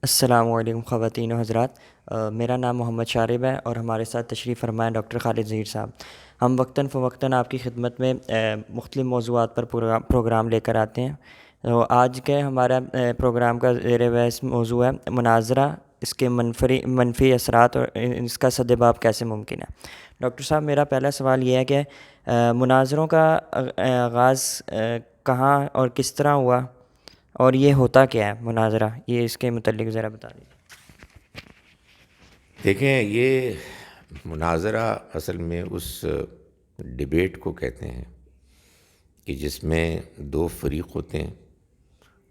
السلام علیکم خواتین و حضرات، میرا نام محمد شارب ہے اور ہمارے ساتھ تشریف فرمائیں ڈاکٹر خالد ظہیر صاحب۔ ہم وقتاً فوقتاً آپ کی خدمت میں مختلف موضوعات پر پروگرام لے کر آتے ہیں۔ تو آج کے ہمارا پروگرام کا زیر بحث موضوع ہے مناظرہ، اس کے منفی اثرات اور اس کا سدباب کیسے ممکن ہے۔ ڈاکٹر صاحب، میرا پہلا سوال یہ ہے کہ مناظروں کا آغاز کہاں اور کس طرح ہوا، اور یہ ہوتا کیا ہے مناظرہ، یہ اس کے متعلق ذرا بتا دیجیے۔ دیکھیں، یہ مناظرہ اصل میں اس ڈیبیٹ کو کہتے ہیں کہ جس میں دو فریق ہوتے ہیں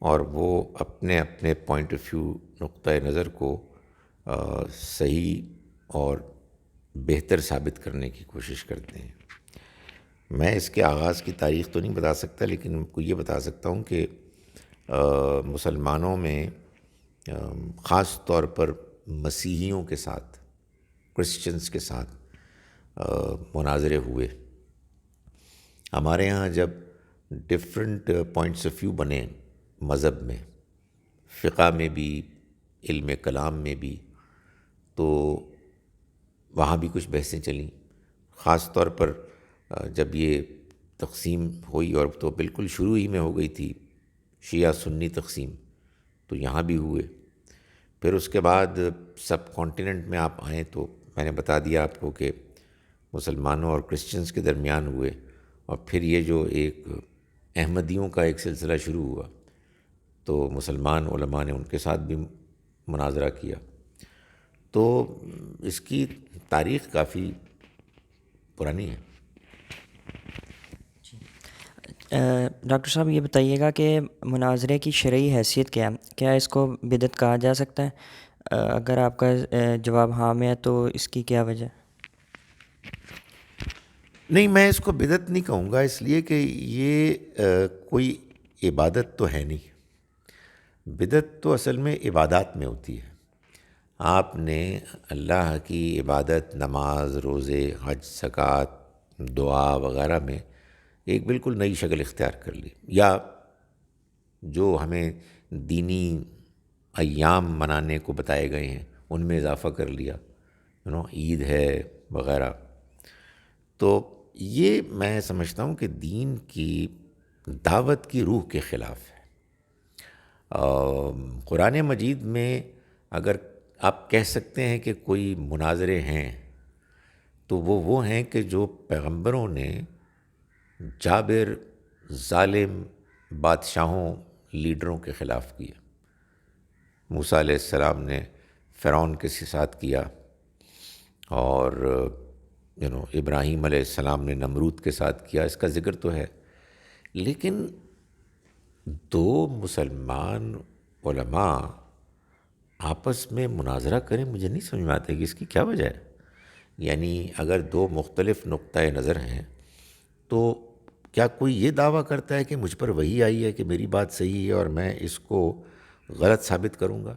اور وہ اپنے اپنے پوائنٹ آف ویو، نقطۂ نظر کو صحیح اور بہتر ثابت کرنے کی کوشش کرتے ہیں۔ میں اس کے آغاز کی تاریخ تو نہیں بتا سکتا، لیکن آپ کو یہ بتا سکتا ہوں کہ مسلمانوں میں خاص طور پر مسیحیوں کے ساتھ، کرسچنز کے ساتھ مناظرے ہوئے۔ ہمارے ہاں جب ڈفرینٹ پوائنٹس آف ویو بنے مذہب میں، فقہ میں بھی، علم کلام میں بھی، تو وہاں بھی کچھ بحثیں چلیں۔ خاص طور پر جب یہ تقسیم ہوئی، اور تو بالکل شروع ہی میں ہو گئی تھی شیعہ سنی تقسیم، تو یہاں بھی ہوئے۔ پھر اس کے بعد سب کانٹیننٹ میں آپ آئیں تو میں نے بتا دیا آپ کو کہ مسلمانوں اور کرسچنز کے درمیان ہوئے، اور پھر یہ جو ایک احمدیوں کا ایک سلسلہ شروع ہوا تو مسلمان علماء نے ان کے ساتھ بھی مناظرہ کیا۔ تو اس کی تاریخ کافی پرانی ہے۔ ڈاکٹر صاحب، یہ بتائیے گا کہ مناظرے کی شرعی حیثیت کیا ہے؟ کیا اس کو بدعت کہا جا سکتا ہے؟ اگر آپ کا جواب ہاں میں ہے تو اس کی کیا وجہ ہے؟ نہیں، میں اس کو بدعت نہیں کہوں گا، اس لیے کہ یہ کوئی عبادت تو ہے نہیں۔ بدعت تو اصل میں عبادات میں ہوتی ہے۔ آپ نے اللہ کی عبادت، نماز، روزے، حج، زکوٰۃ، دعا وغیرہ میں ایک بالکل نئی شکل اختیار کر لی، یا جو ہمیں دینی ایام منانے کو بتائے گئے ہیں ان میں اضافہ کر لیا، عید ہے وغیرہ۔ تو یہ میں سمجھتا ہوں کہ دین کی دعوت کی روح کے خلاف ہے۔ قرآن مجید میں اگر آپ کہہ سکتے ہیں کہ کوئی مناظرے ہیں تو وہ ہیں کہ جو پیغمبروں نے جابر، ظالم بادشاہوں، لیڈروں کے خلاف کیا۔ موسیٰ علیہ السلام نے فرعون کے ساتھ کیا، اور ابراہیم علیہ السلام نے نمرود کے ساتھ کیا، اس کا ذکر تو ہے۔ لیکن دو مسلمان علماء آپس میں مناظرہ کریں، مجھے نہیں سمجھ میں آتا کہ اس کی کیا وجہ ہے۔ یعنی اگر دو مختلف نقطۂ نظر ہیں تو کیا کوئی یہ دعویٰ کرتا ہے کہ مجھ پر وحی آئی ہے کہ میری بات صحیح ہے اور میں اس کو غلط ثابت کروں گا؟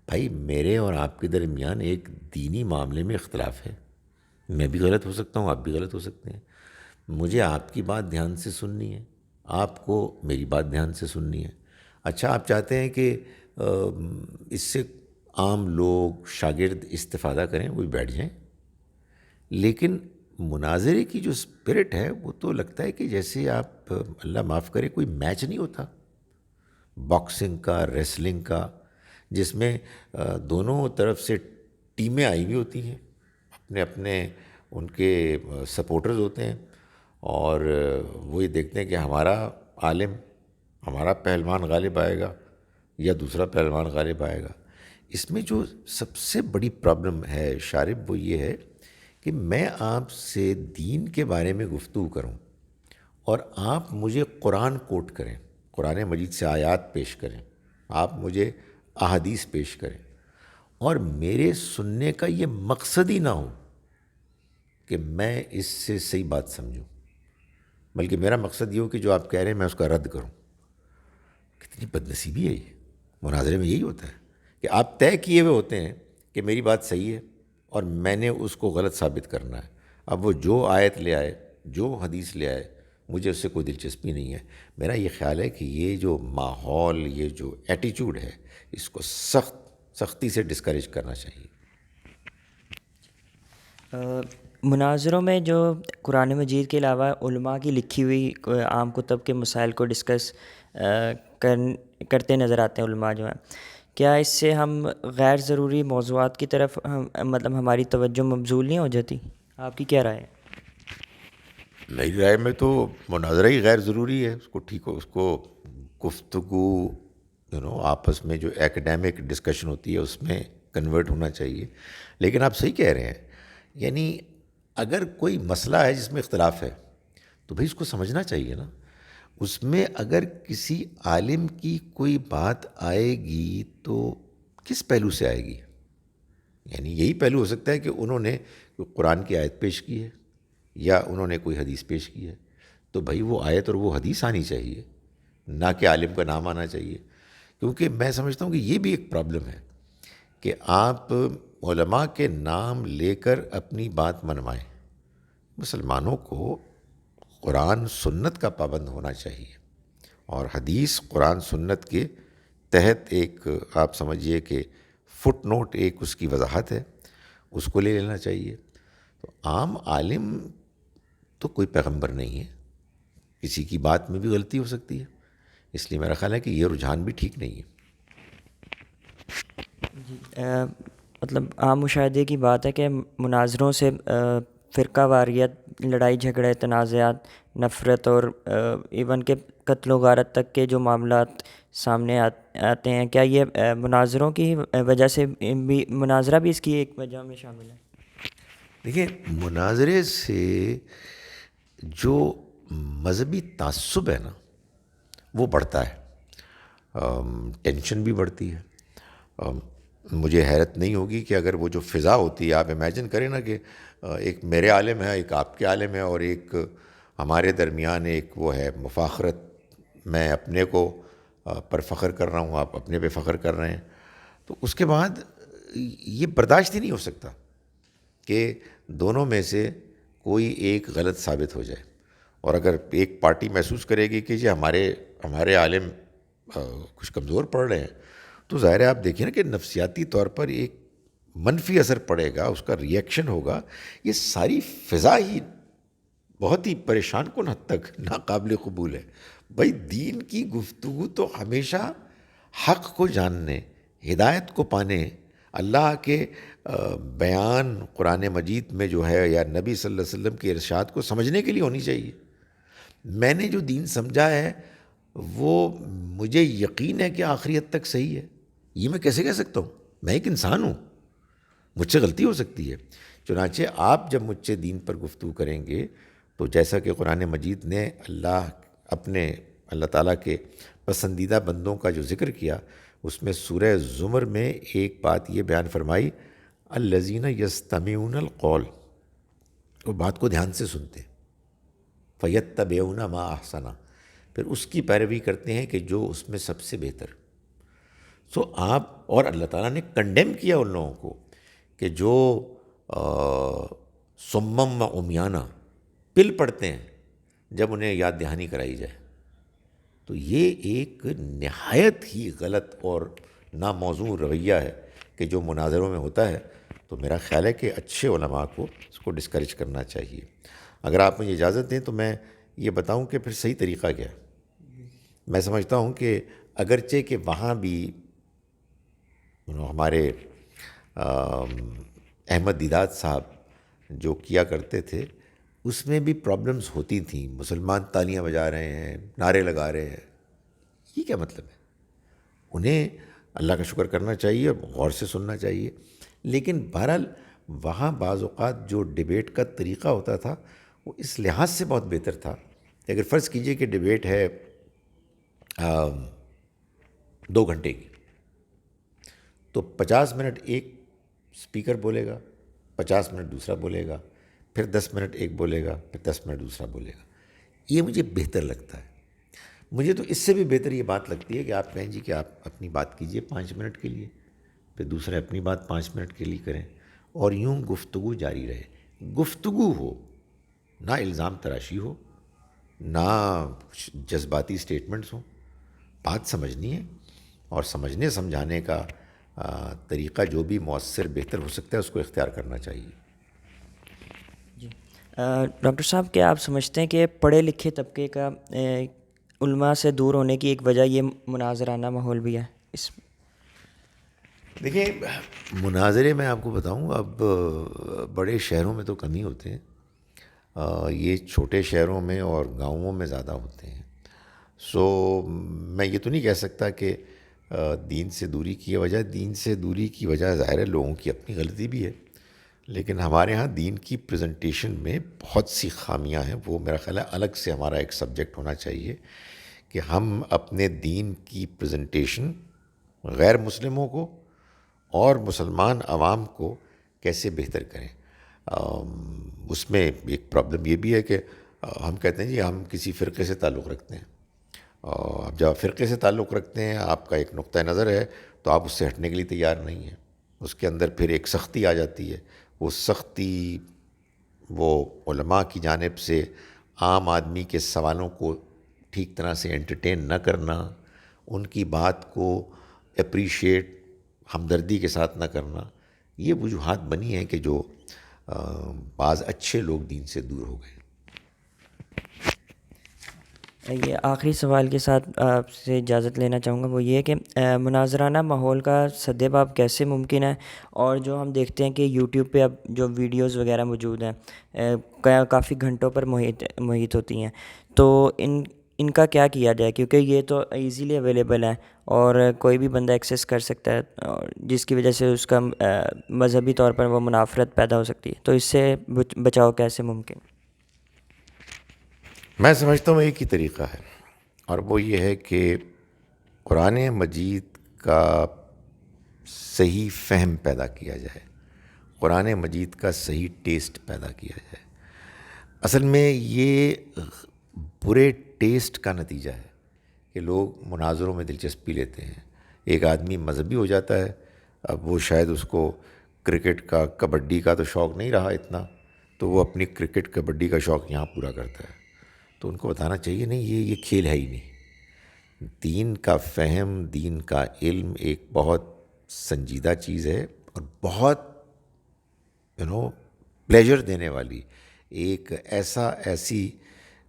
بھائی، میرے اور آپ کے درمیان ایک دینی معاملے میں اختلاف ہے، میں بھی غلط ہو سکتا ہوں، آپ بھی غلط ہو سکتے ہیں۔ مجھے آپ کی بات دھیان سے سننی ہے، آپ کو میری بات دھیان سے سننی ہے۔ اچھا، آپ چاہتے ہیں کہ اس سے عام لوگ، شاگرد استفادہ کریں، وہ بھی بیٹھ جائیں، لیکن مناظرے کی جو اسپرٹ ہے وہ تو لگتا ہے کہ جیسے آپ، اللہ معاف کرے، کوئی میچ نہیں ہوتا باکسنگ کا، ریسلنگ کا، جس میں دونوں طرف سے ٹیمیں آئی ہوئی ہوتی ہیں، اپنے اپنے ان کے سپورٹرز ہوتے ہیں، اور وہ یہ دیکھتے ہیں کہ ہمارا عالم، ہمارا پہلوان غالب آئے گا یا دوسرا پہلوان غالب آئے گا۔ اس میں جو سب سے بڑی پرابلم ہے شارب، وہ یہ ہے کہ میں آپ سے دین کے بارے میں گفتگو کروں اور آپ مجھے قرآن کوٹ کریں، قرآن مجید سے آیات پیش کریں، آپ مجھے احادیث پیش کریں، اور میرے سننے کا یہ مقصد ہی نہ ہو کہ میں اس سے صحیح بات سمجھوں، بلکہ میرا مقصد یہ ہو کہ جو آپ کہہ رہے ہیں میں اس کا رد کروں۔ کتنی بد نصیبی ہے یہ۔ مناظرے میں یہی ہوتا ہے کہ آپ طے کیے ہوئے ہوتے ہیں کہ میری بات صحیح ہے اور میں نے اس کو غلط ثابت کرنا ہے۔ اب وہ جو آیت لے آئے، جو حدیث لے آئے، مجھے اس سے کوئی دلچسپی نہیں ہے۔ میرا یہ خیال ہے کہ یہ جو ماحول، یہ جو ایٹیچیوڈ ہے، اس کو سخت سختی سے ڈسکریج کرنا چاہیے. مناظروں میں جو قرآن مجید کے علاوہ علماء کی لکھی ہوئی عام کتب کے مسائل کو ڈسکس کرتے نظر آتے ہیں علماء جو ہیں، کیا اس سے ہم غیر ضروری موضوعات کی طرف مطلب ہماری توجہ مبذول نہیں ہو جاتی؟ آپ کی کیا رائے ہے؟ میری رائے میں تو مناظرہ ہی غیر ضروری ہے. اس کو ٹھیک ہو، اس کو گفتگو آپس میں جو ایکڈیمک ڈسکشن ہوتی ہے اس میں کنورٹ ہونا چاہیے. لیکن آپ صحیح کہہ رہے ہیں، یعنی اگر کوئی مسئلہ ہے جس میں اختلاف ہے تو بھئی اس کو سمجھنا چاہیے نا. اس میں اگر کسی عالم کی کوئی بات آئے گی تو کس پہلو سے آئے گی؟ یعنی یہی پہلو ہو سکتا ہے کہ انہوں نے کوئی قرآن کی آیت پیش کی ہے یا انہوں نے کوئی حدیث پیش کی ہے، تو بھائی وہ آیت اور وہ حدیث آنی چاہیے، نہ کہ عالم کا نام آنا چاہیے. کیونکہ میں سمجھتا ہوں کہ یہ بھی ایک پرابلم ہے کہ آپ علماء کے نام لے کر اپنی بات منوائیں. مسلمانوں کو قرآن سنت کا پابند ہونا چاہیے، اور حدیث قرآن سنت کے تحت ایک آپ سمجھیے کہ فٹ نوٹ ایک اس کی وضاحت ہے، اس کو لے لینا چاہیے. تو عام عالم تو کوئی پیغمبر نہیں ہے، کسی کی بات میں بھی غلطی ہو سکتی ہے. اس لیے میرا خیال ہے کہ یہ رجحان بھی ٹھیک نہیں ہے. جی مطلب عام مشاہدے کی بات ہے کہ مناظروں سے فرقہ واریت، لڑائی جھگڑے، تنازعات، نفرت اور ایون کہ قتل و غارت تک کے جو معاملات سامنے آتے ہیں، کیا یہ مناظروں کی وجہ سے بھی، مناظرہ بھی اس کی ایک وجہ میں شامل ہے؟ دیکھیں، مناظرے سے جو مذہبی تعصب ہے نا وہ بڑھتا ہے، ٹینشن بھی بڑھتی ہے. مجھے حیرت نہیں ہوگی کہ اگر وہ جو فضا ہوتی ہے، آپ امیجن کریں نا کہ ایک میرے عالم ہے، ایک آپ کے عالم ہے، اور ایک ہمارے درمیان ایک وہ ہے مفاخرت، میں اپنے کو پر فخر کر رہا ہوں، آپ اپنے پہ فخر کر رہے ہیں، تو اس کے بعد یہ برداشت ہی نہیں ہو سکتا کہ دونوں میں سے کوئی ایک غلط ثابت ہو جائے. اور اگر ایک پارٹی محسوس کرے گی کہ جی ہمارے عالم کچھ کمزور پڑ رہے ہیں، تو ظاہر ہے آپ دیکھیں نا کہ نفسیاتی طور پر ایک منفی اثر پڑے گا، اس کا ریئیکشن ہوگا. یہ ساری فضا ہی بہت ہی پریشان کن حد تک ناقابل قبول ہے. بھائی دین کی گفتگو تو ہمیشہ حق کو جاننے، ہدایت کو پانے، اللہ کے بیان قرآن مجید میں جو ہے یا نبی صلی اللہ علیہ وسلم کے ارشاد کو سمجھنے کے لیے ہونی چاہیے. میں نے جو دین سمجھا ہے وہ مجھے یقین ہے کہ آخری حد تک صحیح ہے. یہ میں کیسے کہہ سکتا ہوں؟ میں ایک انسان ہوں، مجھ سے غلطی ہو سکتی ہے. چنانچہ آپ جب مجھ سے دین پر گفتگو کریں گے تو جیسا کہ قرآن مجید نے اللہ تعالیٰ کے پسندیدہ بندوں کا جو ذکر کیا، اس میں سورہ زمر میں ایک بات یہ بیان فرمائی، الذین یستمعون القول، وہ بات کو دھیان سے سنتے، فیتبعون ما احسن، پھر اس کی پیروی کرتے ہیں کہ جو اس میں سب سے بہتر. اور اللہ تعالیٰ نے کنڈیم کیا ان لوگوں کو کہ جو سمم و عمیانہ پل پڑتے ہیں جب انہیں یاد دہانی کرائی جائے. تو یہ ایک نہایت ہی غلط اور ناموزوں رویہ ہے کہ جو مناظروں میں ہوتا ہے. تو میرا خیال ہے کہ اچھے علماء کو اس کو ڈسکریج کرنا چاہیے. اگر آپ مجھے اجازت دیں تو میں یہ بتاؤں کہ پھر صحیح طریقہ کیا ہے. میں سمجھتا ہوں کہ اگرچہ کہ وہاں بھی ہمارے احمد دیداد صاحب جو کیا کرتے تھے اس میں بھی پرابلمز ہوتی تھیں. مسلمان تالیاں بجا رہے ہیں، نعرے لگا رہے ہیں، یہ کیا مطلب ہے؟ انہیں اللہ کا شکر کرنا چاہیے اور غور سے سننا چاہیے. لیکن بہرحال وہاں بعض اوقات جو ڈیبیٹ کا طریقہ ہوتا تھا وہ اس لحاظ سے بہت بہتر تھا کہ اگر فرض کیجئے کہ ڈیبیٹ ہے 2 گھنٹے کی، تو 50 منٹ ایک اسپیکر بولے گا، 50 منٹ دوسرا بولے گا، پھر 10 منٹ ایک بولے گا، پھر 10 منٹ دوسرا بولے گا. یہ مجھے بہتر لگتا ہے. مجھے تو اس سے بھی بہتر یہ بات لگتی ہے کہ آپ کہیں جی کہ آپ اپنی بات کیجئے 5 منٹ کے لیے، پھر دوسرے اپنی بات 5 منٹ کے لیے کریں، اور یوں گفتگو جاری رہے. گفتگو ہو، نہ الزام تراشی ہو، نہ جذباتی سٹیٹمنٹس ہوں. بات سمجھنی ہے اور سمجھنے سمجھانے کا طریقہ جو بھی مؤثر بہتر ہو سکتا ہے اس کو اختیار کرنا چاہیے. جی ڈاکٹر صاحب، کیا آپ سمجھتے ہیں کہ پڑھے لکھے طبقے کا علماء سے دور ہونے کی ایک وجہ یہ مناظرانہ ماحول بھی ہے؟ اس دیکھیں، مناظرے میں آپ کو بتاؤں، اب بڑے شہروں میں تو کم ہی ہوتے ہیں، یہ چھوٹے شہروں میں اور گاؤں میں زیادہ ہوتے ہیں. سو میں یہ تو نہیں کہہ سکتا کہ دین سے دوری کی وجہ، دین سے دوری کی وجہ ظاہر ہے لوگوں کی اپنی غلطی بھی ہے، لیکن ہمارے ہاں دین کی پریزنٹیشن میں بہت سی خامیاں ہیں. وہ میرا خیال ہے الگ سے ہمارا ایک سبجیکٹ ہونا چاہیے کہ ہم اپنے دین کی پریزنٹیشن غیر مسلموں کو اور مسلمان عوام کو کیسے بہتر کریں. اس میں ایک پرابلم یہ بھی ہے کہ ہم کہتے ہیں جی ہم کسی فرقے سے تعلق رکھتے ہیں، اب جب فرقے سے تعلق رکھتے ہیں، آپ کا ایک نقطہ نظر ہے تو آپ اس سے ہٹنے کے لیے تیار نہیں ہیں. اس کے اندر پھر ایک سختی آ جاتی ہے. وہ سختی وہ علماء کی جانب سے عام آدمی کے سوالوں کو ٹھیک طرح سے انٹرٹین نہ کرنا، ان کی بات کو اپریشیٹ ہمدردی کے ساتھ نہ کرنا، یہ وجوہات بنی ہیں کہ جو بعض اچھے لوگ دین سے دور ہو گئے. یہ آخری سوال کے ساتھ آپ سے اجازت لینا چاہوں گا، وہ یہ ہے کہ مناظرانہ ماحول کا سدباب کیسے ممکن ہے؟ اور جو ہم دیکھتے ہیں کہ یوٹیوب پہ اب جو ویڈیوز وغیرہ موجود ہیں کافی گھنٹوں پر محیط ہوتی ہیں، تو ان کا کیا کیا جائے؟ کیونکہ یہ تو ایزیلی اویلیبل ہے اور کوئی بھی بندہ ایکسیس کر سکتا ہے، اور جس کی وجہ سے اس کا مذہبی طور پر وہ منافرت پیدا ہو سکتی ہے. تو اس سے بچاؤ کیسے ممکن؟ میں سمجھتا ہوں ایک ہی طریقہ ہے، اور وہ یہ ہے کہ قرآن مجید کا صحیح فہم پیدا کیا جائے، قرآن مجید کا صحیح ٹیسٹ پیدا کیا جائے. اصل میں یہ برے ٹیسٹ کا نتیجہ ہے کہ لوگ مناظروں میں دلچسپی لیتے ہیں. ایک آدمی مذہبی ہو جاتا ہے، اب وہ شاید اس کو کرکٹ کا کبڈی کا تو شوق نہیں رہا اتنا، تو وہ اپنی کرکٹ کبڈی کا شوق یہاں پورا کرتا ہے. تو ان کو بتانا چاہیے نہیں، یہ کھیل ہے ہی نہیں. دین کا فہم، دین کا علم ایک بہت سنجیدہ چیز ہے، اور بہت پلیجر دینے والی، ایک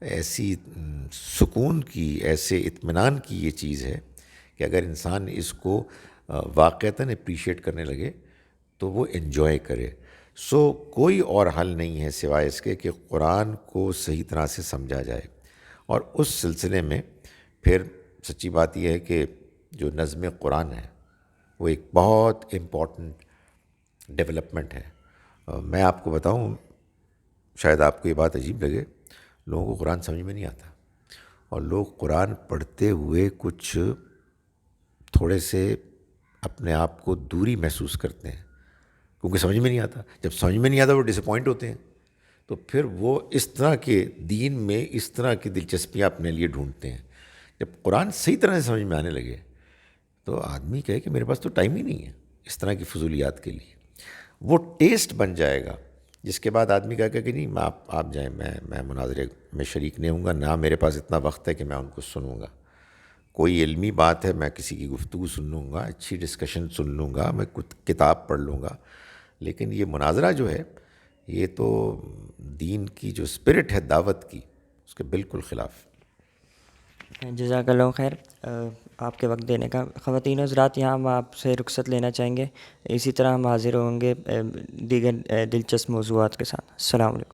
ایسی سکون کی، ایسے اطمینان کی یہ چیز ہے کہ اگر انسان اس کو واقعتاً اپریشیٹ کرنے لگے تو وہ انجوائے کرے. سو کوئی اور حل نہیں ہے سوائے اس کے کہ قرآن کو صحیح طرح سے سمجھا جائے. اور اس سلسلے میں پھر سچی بات یہ ہے کہ جو نظم قرآن ہے وہ ایک بہت امپورٹنٹ ڈیولپمنٹ ہے. میں آپ کو بتاؤں، شاید آپ کو یہ بات عجیب لگے، لوگوں کو قرآن سمجھ میں نہیں آتا، اور لوگ قرآن پڑھتے ہوئے کچھ تھوڑے سے اپنے آپ کو دوری محسوس کرتے ہیں کیونکہ سمجھ میں نہیں آتا. جب سمجھ میں نہیں آتا وہ ڈس اپوائنٹ ہوتے ہیں، تو پھر وہ اس طرح کے دین میں اس طرح کی دلچسپیاں اپنے لیے ڈھونڈتے ہیں. جب قرآن صحیح طرح سے سمجھ میں آنے لگے تو آدمی کہے کہ میرے پاس تو ٹائم ہی نہیں ہے اس طرح کی فضولیات کے لیے. وہ ٹیسٹ بن جائے گا جس کے بعد آدمی کہے کہ نہیں آپ جائیں، میں مناظرے میں شریک نہیں ہوں گا، نہ میرے پاس اتنا وقت ہے کہ میں ان کو سنوں گا. کوئی علمی بات ہے، میں کسی کی گفتگو سن لوں گا، اچھی ڈسکشن سن لوں گا، میں کچھ کتاب پڑھ لوں گا. لیکن یہ مناظرہ جو ہے یہ تو دین کی جو اسپرٹ ہے دعوت کی، اس کے بالکل خلاف. جزاک اللہ خیر آپ کے وقت دینے کا. خواتین و حضرات، یہاں ہم آپ سے رخصت لینا چاہیں گے. اسی طرح ہم حاضر ہوں گے دیگر دلچسپ موضوعات کے ساتھ. السلام علیکم.